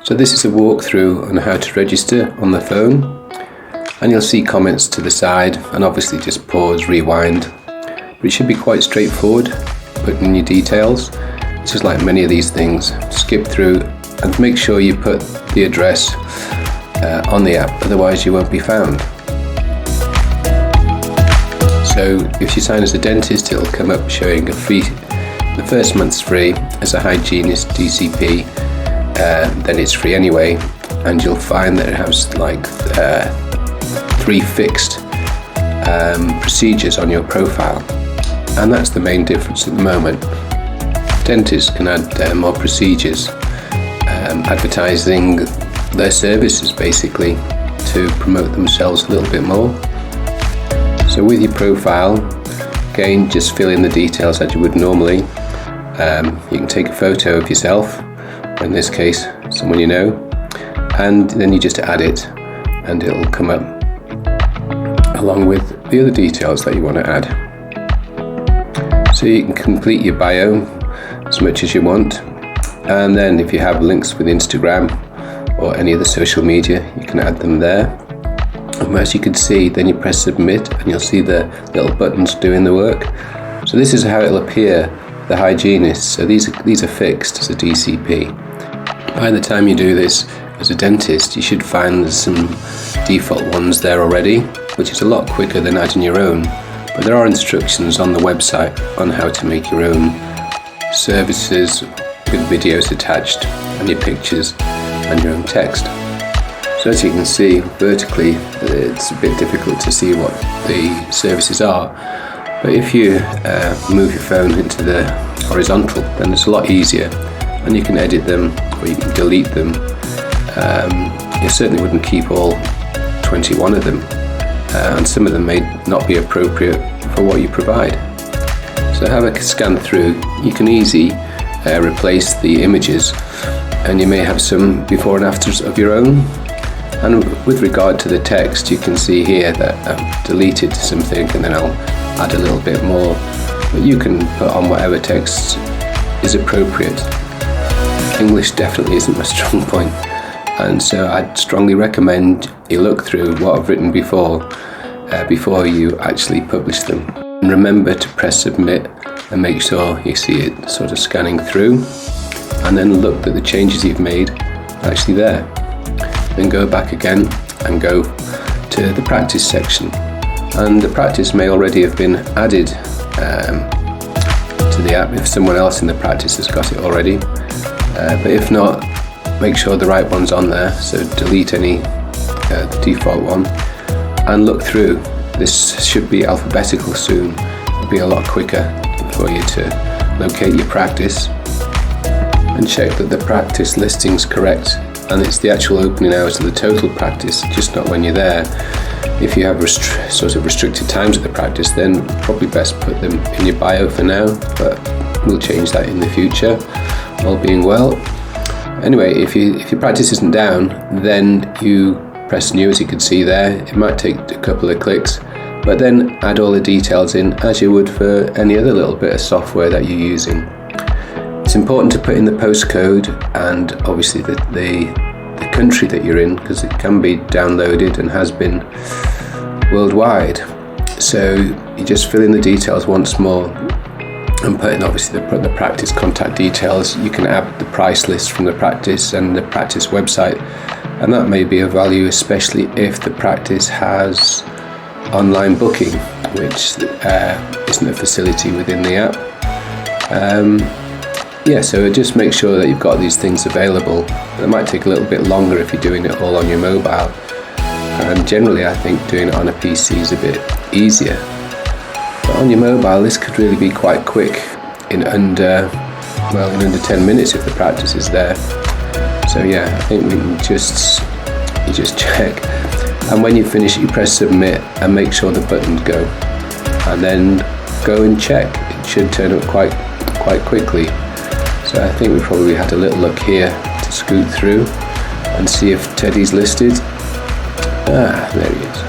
So this is a walkthrough on how to register on the phone, and you'll see comments to the side, and obviously just pause, rewind. But it should be quite straightforward. Put in your details. It's just like many of these things. Skip through and make sure you put the address on the app, otherwise you won't be found. So if you sign as a dentist, it'll come up showing the first month's free. As a hygienist DCP, then it's free anyway, and you'll find that it has like 3 fixed procedures on your profile, and that's the main difference at the moment. Dentists can add more procedures, advertising their services basically to promote themselves a little bit more. So with your profile, again, just fill in the details that you would normally. You can take a photo of yourself, or in this case, someone you know, and then you just add it, and it'll come up along with the other details that you want to add. So you can complete your bio as much as you want, and then if you have links with Instagram or any other social media, you can add them there. And as you can see, then you press submit and you'll see the little buttons doing the work. So this is how it'll appear, the hygienist. So these are fixed as a DCP. By the time you do this as a dentist, you should find some default ones there already, which is a lot quicker than adding your own. But there are instructions on the website on how to make your own services with videos attached and your pictures and your own text. So as you can see vertically, it's a bit difficult to see what the services are, but if you move your phone into the horizontal, then it's a lot easier, and you can edit them or you can delete them. You certainly wouldn't keep all 21 of them, and some of them may not be appropriate for what you provide. So have a scan through. You can easily replace the images, and you may have some before and afters of your own. And with regard to the text, you can see here that I've deleted something and then I'll add a little bit more, but you can put on whatever text is appropriate. English definitely isn't my strong point, and so I'd strongly recommend you look through what I've written before you actually publish them. And remember to press submit and make sure you see it sort of scanning through, and then look that the changes you've made are actually there. Then go back again and go to the practice section, and the practice may already have been added to the app if someone else in the practice has got it already, but if not, make sure the right one's on there. So delete the default one and look through. This should be alphabetical soon. It'll be a lot quicker for you to locate your practice, and check that the practice listing's correct, and it's the actual opening hours of the total practice, just not when you're there. If you have sort of restricted times at the practice, then probably best put them in your bio for now, but we'll change that in the future, all being well. Anyway, if your practice isn't down, then you press new, as you can see there. It might take a couple of clicks, but then add all the details in as you would for any other little bit of software that you're using. It's important to put in the postcode and obviously the country that you're in, because it can be downloaded and has been worldwide. So you just fill in the details once more and put in obviously the practice contact details. You can add the price list from the practice and the practice website, and that may be of value, especially if the practice has online booking, which isn't a facility within the app. So just make sure that you've got these things available. It might take a little bit longer if you're doing it all on your mobile, and generally I think doing it on a PC is a bit easier. But on your mobile, this could really be quite quick, in under 10 minutes if the practice is there. So yeah, I think we can you just check, and when you finish, you press submit and make sure the buttons go, and then go and check. It should turn up quite quickly. So I think we probably had a little look here to scoot through and see if Teddy's listed. There he is.